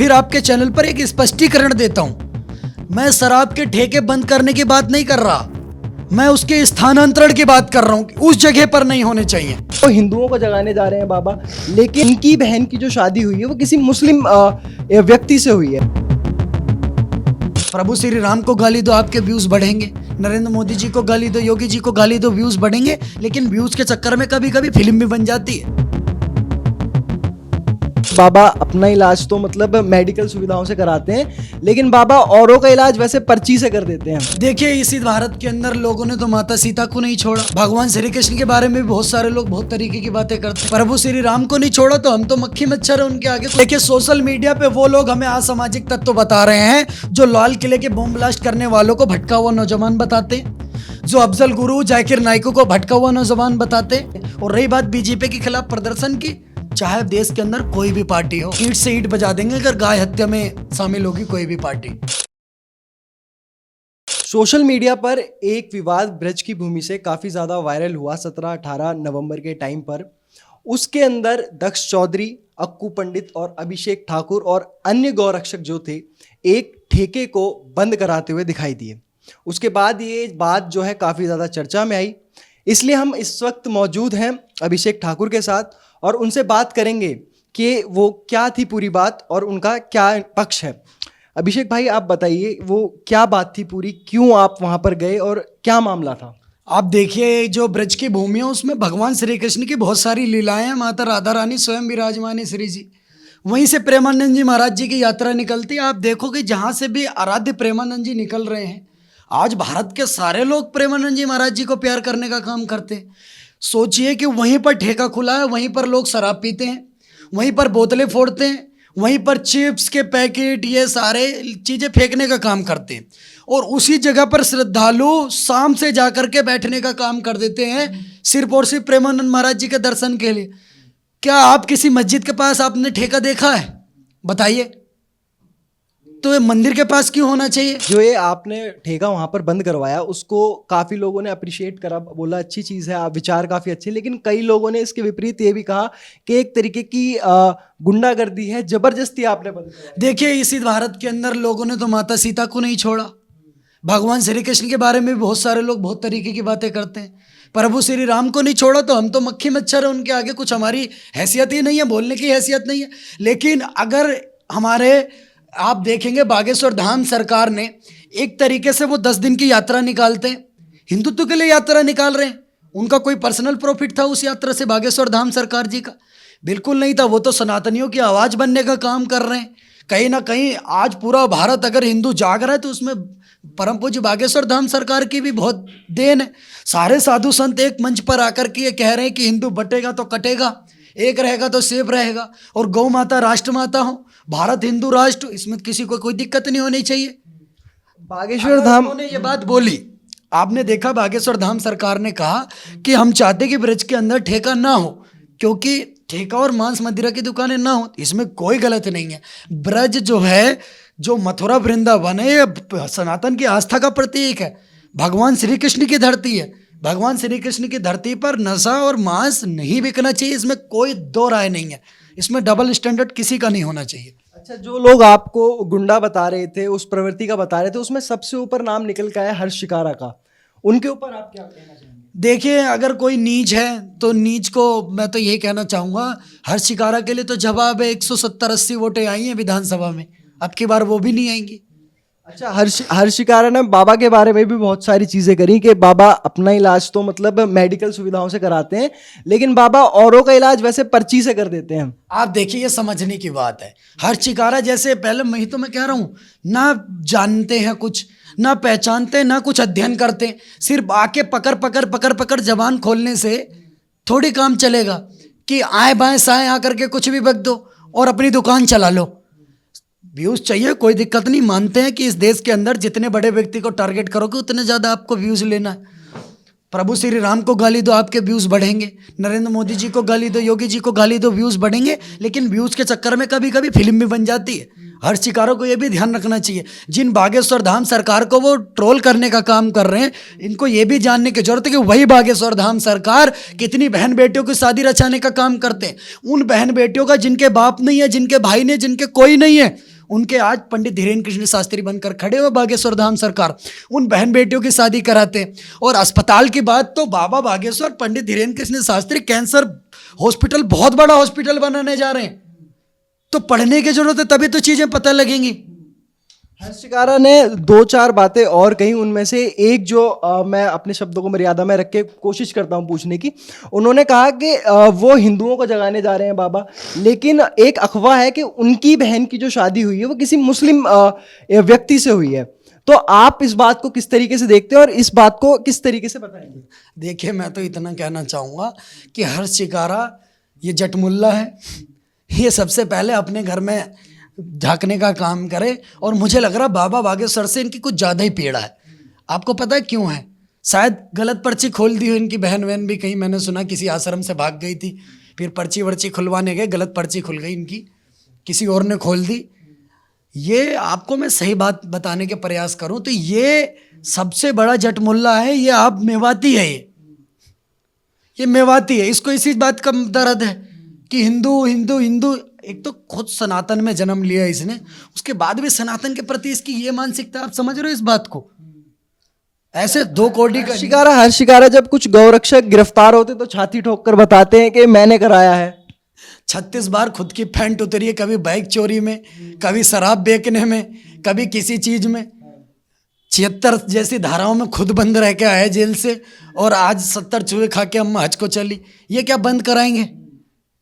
फिर आपके चैनल पर एक स्पष्टीकरण देता हूं। मैं शराब के ठेके बंद करने की बात नहीं कर रहा, मैं उसके स्थानांतरण की बात कर रहा हूं। उस जगह पर नहीं होने चाहिए। तो हिंदुओं को जगाने जा रहे हैं बाबा, लेकिन इनकी बहन की जो शादी हुई है वो किसी मुस्लिम व्यक्ति से हुई है। प्रभु श्री राम को गाली दो, आपके व्यूज बढ़ेंगे। नरेंद्र मोदी जी को गाली दो, योगी जी को गाली दो, व्यूज बढ़ेंगे। लेकिन व्यूज के चक्कर में कभी कभी फिल्म भी बन जाती है। बाबा अपना इलाज तो मतलब मेडिकल सुविधाओं से कराते हैं, लेकिन बाबा औरों का इलाज वैसे पर्ची से कर देते हैं। देखिए, इसी भारत के अंदर लोगों ने तो माता सीता को नहीं छोड़ा। भगवान श्री कृष्ण के बारे में भी बहुत सारे लोग बहुत तरीके की बातें करते हैं। प्रभु श्री राम को नहीं छोड़ा तो हम तो मक्खी मच्छर है उनके आगे। देखिए, सोशल मीडिया पे वो लोग हमें असामाजिक तत्व बता रहे हैं जो लाल किले के बम ब्लास्ट करने वालों को भटका हुआ नौजवान बताते हैं, जो अफजल गुरु जाकिर नाइको को भटका हुआ नौजवान बताते हैं। और रही बात बीजेपी के खिलाफ प्रदर्शन की, चाहे देश के अंदर कोई भी पार्टी हो, ईंट से ईंट बजा देंगे अगर गाय हत्या में शामिल होगी कोई भी पार्टी। सोशल मीडिया पर एक विवाद ब्रज की भूमि से काफ़ी ज़्यादा वायरल हुआ 17-18 नवंबर के टाइम पर। उसके अंदर दक्ष चौधरी, अक्कू पंडित और अभिषेक ठाकुर और अन्य गौरक्षक जो थे, एक ठेके को बंद कराते हुए दिखाई दिए। उसके बाद ये बात जो है काफ़ी ज़्यादा चर्चा में आई, इसलिए हम इस वक्त मौजूद हैं अभिषेक ठाकुर के साथ और उनसे बात करेंगे कि वो क्या थी पूरी बात और उनका क्या पक्ष है। अभिषेक भाई, आप बताइए वो क्या बात थी पूरी, क्यों आप वहाँ पर गए और क्या मामला था? आप देखिए, जो ब्रज की भूमि है उसमें भगवान श्री कृष्ण की बहुत सारी लीलाएं हैं। माता राधा रानी स्वयं विराजमान है श्री जी। वहीं से प्रेमानंद जी महाराज जी की यात्रा निकलती है। आप देखोगे जहाँ से भी आराध्य प्रेमानंद जी निकल रहे हैं, आज भारत के सारे लोग प्रेमानंद जी महाराज जी को प्यार करने का काम करते हैं। सोचिए कि वहीं पर ठेका खुला है, वहीं पर लोग शराब पीते हैं, वहीं पर बोतलें फोड़ते हैं, वहीं पर चिप्स के पैकेट ये सारे चीज़ें फेंकने का काम करते हैं। और उसी जगह पर श्रद्धालु शाम से जाकर के बैठने का काम कर देते हैं सिर्फ और सिर्फ प्रेमानंद महाराज जी के दर्शन के लिए। क्या आप किसी मस्जिद के पास आपने ठेका देखा है? बताइए। तो ये मंदिर के पास क्यों होना चाहिए? जो ये आपने ठेका वहाँ पर बंद करवाया उसको काफ़ी लोगों ने अप्रिशिएट करा, बोला अच्छी चीज़ है, आप विचार काफ़ी अच्छे, लेकिन कई लोगों ने इसके विपरीत ये भी कहा कि एक तरीके की गुंडागर्दी है, ज़बरदस्ती आपने बंद करवाया। देखिए, इसी भारत के अंदर लोगों ने तो माता सीता को नहीं छोड़ा। भगवान श्री कृष्ण के बारे में भी बहुत सारे लोग बहुत तरीके की बातें करते हैं। प्रभु श्री राम को नहीं छोड़ा तो हम तो मक्खी मच्छर है उनके आगे, कुछ हमारी हैसियत ही नहीं है, बोलने की हैसियत नहीं है। लेकिन अगर हमारे आप देखेंगे बागेश्वर धाम सरकार ने एक तरीके से वो 10 दिन की यात्रा निकालते हैं, हिंदुत्व के लिए यात्रा निकाल रहे हैं। उनका कोई पर्सनल प्रॉफिट था उस यात्रा से बागेश्वर धाम सरकार जी का? बिल्कुल नहीं था। वो तो सनातनियों की आवाज़ बनने का काम कर रहे हैं। कहीं ना कहीं आज पूरा भारत अगर हिंदू जाग रहा है तो उसमें परम पूज्य बागेश्वर धाम सरकार की भी बहुत देन है। सारे साधु संत एक मंच पर आकर के ये कह रहे हैं कि हिंदू बटेगा तो कटेगा, एक रहेगा तो सेफ रहेगा, और गौ माता राष्ट्र माता हो, भारत हिंदू राष्ट्र, इसमें किसी को कोई दिक्कत नहीं होनी चाहिए। बागेश्वर धाम उन्होंने ये बात बोली, आपने देखा बागेश्वर धाम सरकार ने कहा कि हम चाहते कि ब्रज के अंदर ठेका ना हो, क्योंकि ठेका और मांस मदिरा की दुकानें ना हो। इसमें कोई गलत नहीं है। ब्रज जो है, जो मथुरा वृंदावन है, ये सनातन की आस्था का प्रतीक है, भगवान श्री कृष्ण की धरती है। भगवान श्री कृष्ण की धरती पर नशा और मांस नहीं बिकना चाहिए, इसमें कोई दो राय नहीं है। इसमें डबल स्टैंडर्ड किसी का नहीं होना चाहिए। अच्छा, जो लोग आपको गुंडा बता रहे थे, उस प्रवृत्ति का बता रहे थे, उसमें सबसे ऊपर नाम निकल के आया हर्ष शिकारा का, उनके ऊपर आप क्या कहना चाहेंगे? देखिए, अगर कोई नीच है तो नीच को मैं तो यही कहना चाहूँगा, हर्ष शिकारा के लिए तो जवाब है 170-80 वोटें आई हैं विधानसभा में, अब की बार वो भी नहीं आएंगी। अच्छा, हर्ष शिकारा ने बाबा के बारे में भी बहुत सारी चीज़ें करी कि बाबा अपना इलाज तो मतलब मेडिकल सुविधाओं से कराते हैं, लेकिन बाबा औरों का इलाज वैसे पर्ची से कर देते हैं। आप देखिए, ये समझने की बात है। हर्ष शिकारा जैसे, पहले मैं ही तो मैं कह रहा हूँ, ना जानते हैं कुछ, ना पहचानते, ना कुछ अध्ययन करते, सिर्फ आके पकड़ जबान खोलने से थोड़ी काम चलेगा कि आए बाएं साएं आकर के कुछ भी बक दो और अपनी दुकान चला लो। व्यूज़ चाहिए, कोई दिक्कत नहीं, मानते हैं कि इस देश के अंदर जितने बड़े व्यक्ति को टारगेट करोगे उतने ज़्यादा आपको व्यूज़ लेना है। प्रभु श्री राम को गाली दो, आपके व्यूज़ बढ़ेंगे। नरेंद्र मोदी जी को गाली दो, योगी जी को गाली दो, व्यूज़ बढ़ेंगे। लेकिन व्यूज़ के चक्कर में कभी कभी फिल्म भी बन जाती है। हर शिकारों को ये भी ध्यान रखना चाहिए, जिन बागेश्वर धाम सरकार को वो ट्रोल करने का काम कर रहे हैं, इनको ये भी जानने की जरूरत है कि वही बागेश्वर धाम सरकार कितनी बहन बेटियों की शादी रचाने का काम करते हैं। उन बहन बेटियों का जिनके बाप नहीं है, जिनके भाई नहीं, जिनके कोई नहीं है, उनके आज पंडित धीरेन्द्र कृष्ण शास्त्री बनकर खड़े हुए बागेश्वर धाम सरकार उन बहन बेटियों की शादी कराते हैं। और अस्पताल की बात तो बाबा बागेश्वर पंडित धीरेन्द्र कृष्ण शास्त्री कैंसर हॉस्पिटल बहुत बड़ा हॉस्पिटल बनाने जा रहे हैं। तो पढ़ने की जरूरत है, तभी तो चीजें पता लगेंगी। हर्ष शिकारा ने 2-4 बातें और कही, उनमें से एक जो मैं अपने शब्दों को मर्यादा में रख के कोशिश करता हूं पूछने की। उन्होंने कहा कि वो हिंदुओं को जगाने जा रहे हैं बाबा, लेकिन एक अफवाह है कि उनकी बहन की जो शादी हुई है वो किसी मुस्लिम व्यक्ति से हुई है। तो आप इस बात को किस तरीके से देखते हैं और इस बात को किस तरीके से बताएंगे? देखिए, मैं तो इतना कहना चाहूँगा कि हर्ष शिकारा ये जटमुल्ला है, ये सबसे पहले अपने घर में झांकने का काम करे। और मुझे लग रहा बाबा बागेश्वर से इनकी कुछ ज़्यादा ही पीड़ा है। आपको पता है क्यों है? शायद गलत पर्ची खोल दी हो इनकी बहन वहन भी, कहीं मैंने सुना किसी आश्रम से भाग गई थी, फिर पर्ची वर्ची खुलवाने गए, गलत पर्ची खुल गई इनकी, किसी और ने खोल दी। ये आपको मैं सही बात बताने के प्रयास करूं तो ये सबसे बड़ा जटमुल्ला है। ये आप मेवाती है, ये मेवाती है। इसको इसी बात का दर्द है कि हिंदू हिंदू हिंदू। एक तो खुद सनातन में जन्म लिया इसने, उसके बाद भी सनातन के प्रति इसकी ये मानसिकता। आप समझ रहे हो इस बात को? ऐसे 2 कोटि का हर्ष शिकारा जब कुछ गौरक्षक गिरफ्तार होते तो छाती ठोक कर बताते हैं कि मैंने कराया है। 36 बार खुद की पैंट उतरी है, कभी बाइक चोरी में, कभी शराब बेचने में, कभी किसी चीज में। 76 जैसी धाराओं में खुद बंद रह के आए जेल से, और आज 70 चूहे खा के अम्मा हज को चली। ये क्या बंद कराएंगे?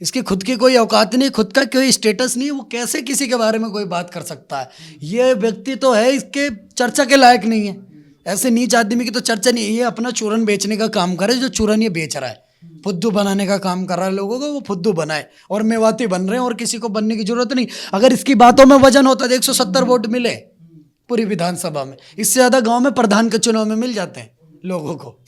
इसकी खुद की कोई औकात नहीं, खुद का कोई स्टेटस नहीं, वो कैसे किसी के बारे में कोई बात कर सकता है? ये व्यक्ति तो है, इसके चर्चा के लायक नहीं है। ऐसे नीच आदमी की तो चर्चा नहीं है। ये अपना चूरन बेचने का काम करे, जो चूरन ये बेच रहा है, फुद्दू बनाने का काम कर रहा है लोगों को, वो फुद्दू बनाए और मेवाती बन रहे हैं, और किसी को बनने की जरूरत नहीं। अगर इसकी बातों में वजन होता तो 170 वोट मिले पूरी विधानसभा में, इससे ज़्यादा गाँव में प्रधान के चुनाव में मिल जाते हैं लोगों को।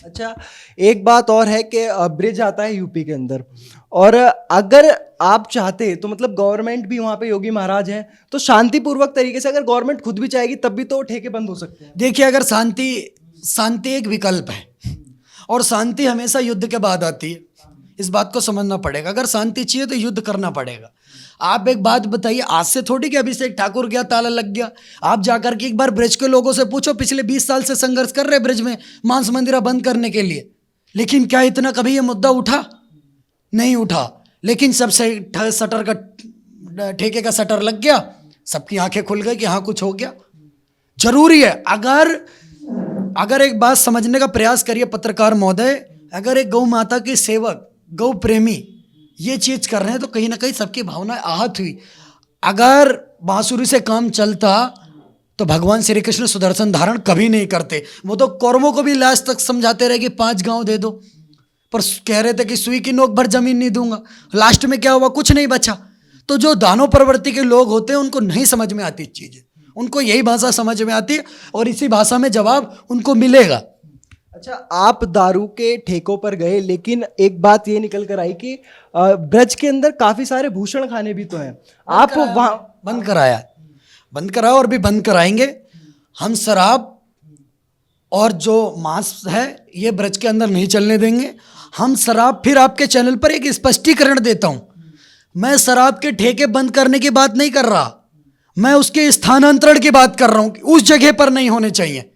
अच्छा, एक बात और है कि ब्रिज आता है यूपी के अंदर, और अगर आप चाहते तो मतलब गवर्नमेंट भी वहाँ पे योगी महाराज हैं, तो शांतिपूर्वक तरीके से अगर गवर्नमेंट खुद भी चाहेगी तब भी तो ठेके बंद हो सकते हैं। देखिए, अगर शांति एक विकल्प है, और शांति हमेशा युद्ध के बाद आती है, इस बात को समझना पड़ेगा। अगर शांति चाहिए तो युद्ध करना पड़ेगा। आप एक बात बताइए, आज से थोड़ी कि अभिषेक ठाकुर गया ताला लग गया। आप जाकर के एक बार ब्रिज के लोगों से पूछो, पिछले 20 साल से संघर्ष कर रहे ब्रिज में मांस मंदिरा बंद करने के लिए, लेकिन क्या इतना कभी ये मुद्दा उठा? नहीं उठा। लेकिन जब शटर का ठेके का शटर लग गया, सबकी आंखें खुल गई कि हाँ कुछ हो गया। जरूरी है, अगर एक बात समझने का प्रयास करिए पत्रकार महोदय, अगर एक गौ माता के सेवक, गौ प्रेमी ये चीज कर रहे हैं तो कहीं ना कहीं सबकी भावनाएं आहत हुई। अगर बांसुरी से काम चलता तो भगवान श्री कृष्ण सुदर्शन धारण कभी नहीं करते। वो तो कौरवों को भी लास्ट तक समझाते रहे कि 5 गांव दे दो, पर कह रहे थे कि सुई की नोक भर जमीन नहीं दूंगा। लास्ट में क्या हुआ? कुछ नहीं बचा। तो जो दानव प्रवृत्ति के लोग होते हैं उनको नहीं समझ में आती चीजें, उनको यही भाषा समझ में आती है और इसी भाषा में जवाब उनको मिलेगा। अच्छा, आप दारू के ठेकों पर गए, लेकिन एक बात ये निकल कर आई कि ब्रज के अंदर काफी सारे भूषण खाने भी तो हैं। आप वहाँ बंद कराया और भी बंद कराएंगे। हम शराब और जो मांस है ये ब्रज के अंदर नहीं चलने देंगे। हम शराब, फिर आपके चैनल पर एक स्पष्टीकरण देता हूं, मैं शराब के ठेके बंद करने की बात नहीं कर रहा, मैं उसके स्थानांतरण की बात कर रहा हूं कि उस जगह पर नहीं होने चाहिए,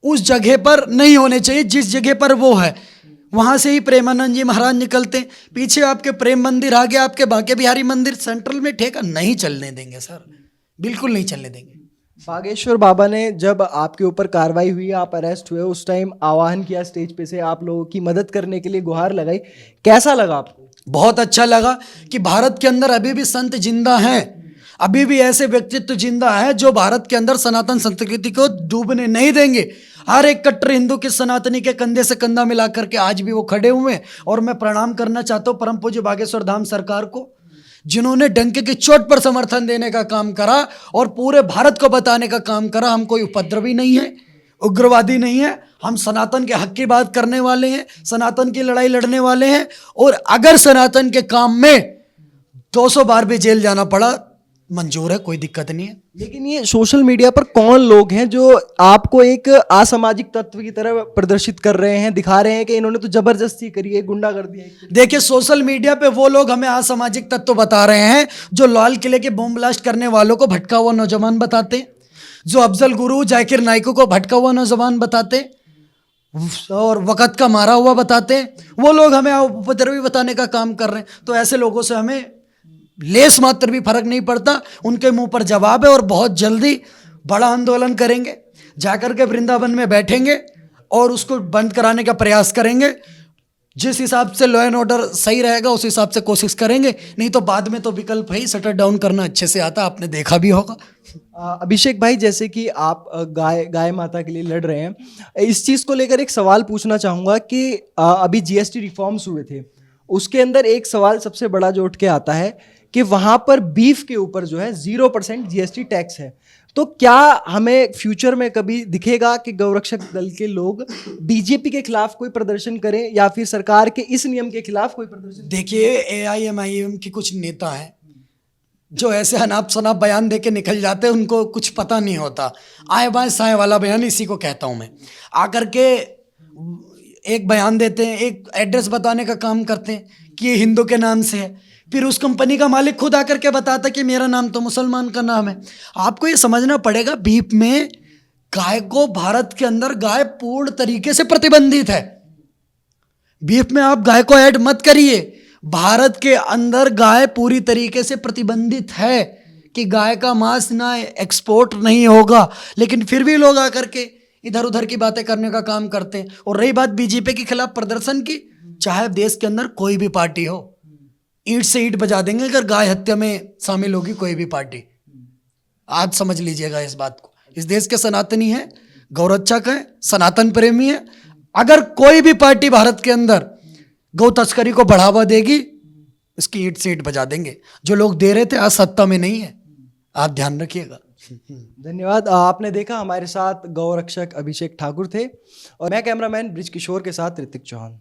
उस जगह पर नहीं होने चाहिए जिस जगह पर वो है। वहां से ही प्रेमानंद जी महाराज निकलते, पीछे आपके प्रेम मंदिर आ गया, आपके बांके बिहारी मंदिर, सेंट्रल में ठेका नहीं चलने देंगे सर, बिल्कुल नहीं चलने देंगे। बागेश्वर बाबा ने जब आपके ऊपर कार्रवाई हुई, आप अरेस्ट हुए, उस टाइम आह्वान किया स्टेज पे से, आप लोगों की मदद करने के लिए गुहार लगाई, कैसा लगा आपको? बहुत अच्छा लगा कि भारत के अंदर अभी भी संत जिंदा हैं, अभी भी ऐसे व्यक्तित्व जिंदा है जो भारत के अंदर सनातन संस्कृति को डूबने नहीं देंगे। हर एक कट्टर हिंदू के सनातनी के कंधे से कंधा मिला करके आज भी वो खड़े हुए हैं। और मैं प्रणाम करना चाहता हूँ परम पूज्य बागेश्वर धाम सरकार को, जिन्होंने डंके की चोट पर समर्थन देने का काम करा और पूरे भारत को बताने का काम करा, हम कोई उपद्रवी नहीं है, उग्रवादी नहीं है, हम सनातन के हक की बात करने वाले हैं, सनातन की लड़ाई लड़ने वाले हैं। और अगर सनातन के काम में 200 बार भी जेल जाना पड़ा मंजूर है, कोई दिक्कत नहीं है। लेकिन ये सोशल मीडिया पर कौन लोग हैं जो आपको एक असामाजिक तत्व की तरह प्रदर्शित कर रहे हैं, दिखा रहे हैं कि इन्होंने तो जबरदस्ती करी है, गुंडागर्दी है? देखिए, सोशल मीडिया पे वो लोग हमें असामाजिक तत्व बता रहे हैं जो लाल किले के बम ब्लास्ट करने वालों को भटका हुआ नौजवान बताते हैं, जो अफजल गुरु जाकिर नाइक को भटका हुआ नौजवान बताते हैं और वक़्त का मारा हुआ बताते हैं। वो लोग हमें उपद्रवी बताने का काम कर रहे हैं। तो ऐसे लोगों से हमें लेस मात्र भी फर्क नहीं पड़ता। उनके मुंह पर जवाब है और बहुत जल्दी बड़ा आंदोलन करेंगे, जाकर के वृंदावन में बैठेंगे और उसको बंद कराने का प्रयास करेंगे। जिस हिसाब से लॉ एंड ऑर्डर सही रहेगा उस हिसाब से कोशिश करेंगे, नहीं तो बाद में तो विकल्प है ही, शटर डाउन करना अच्छे से आता, आपने देखा भी होगा। अभिषेक भाई, जैसे कि आप गाय माता के लिए लड़ रहे हैं, इस चीज़ को लेकर एक सवाल पूछना चाहूँगा कि अभी जीएसटी रिफॉर्म्स हुए थे, उसके अंदर एक सवाल सबसे बड़ा जो उठ के आता है कि वहाँ पर बीफ के ऊपर जो है 0% जीएसटी टैक्स है। तो क्या हमें फ्यूचर में कभी दिखेगा कि गौरक्षक दल के लोग बीजेपी के खिलाफ कोई प्रदर्शन करें या फिर सरकार के इस नियम के खिलाफ कोई प्रदर्शन? देखिए, एआईएमआईएम की कुछ नेता हैं जो ऐसे अनाप शनाप बयान दे के निकल जाते हैं, उनको कुछ पता नहीं होता। आए बाएं साए वाला बयान इसी को कहता हूँ मैं। आकर के एक बयान देते हैं, एक एड्रेस बताने का काम करते हैं कि ये हिंदू के नाम से है, फिर उस कंपनी का मालिक खुद आकर के बताता कि मेरा नाम तो मुसलमान का नाम है। आपको ये समझना पड़ेगा, बीफ में गाय को, भारत के अंदर गाय पूर्ण तरीके से प्रतिबंधित है। बीफ में आप गाय को ऐड मत करिए। भारत के अंदर गाय पूरी तरीके से प्रतिबंधित है कि गाय का मांस ना एक्सपोर्ट नहीं होगा, लेकिन फिर भी लोग आकर के इधर उधर की बातें करने का काम करते हैं। और रही बात बीजेपी के खिलाफ प्रदर्शन की, चाहे देश के अंदर कोई भी पार्टी हो, ईंट से ईंट बजा देंगे अगर गाय हत्या में शामिल होगी कोई भी पार्टी। आज समझ लीजिएगा इस बात को। इस देश के सनातनी है, गौरक्षक है, सनातन प्रेमी है। अगर कोई भी पार्टी भारत के अंदर गौ तस्करी को बढ़ावा देगी, इसकी ईंट से ईंट बजा देंगे। जो लोग दे रहे थे आज सत्ता में नहीं है, आप ध्यान रखिएगा। धन्यवाद। आपने देखा हमारे साथ गौरक्षक अभिषेक ठाकुर थे और मैं कैमरामैन ब्रिज किशोर के साथ ऋतिक चौहान।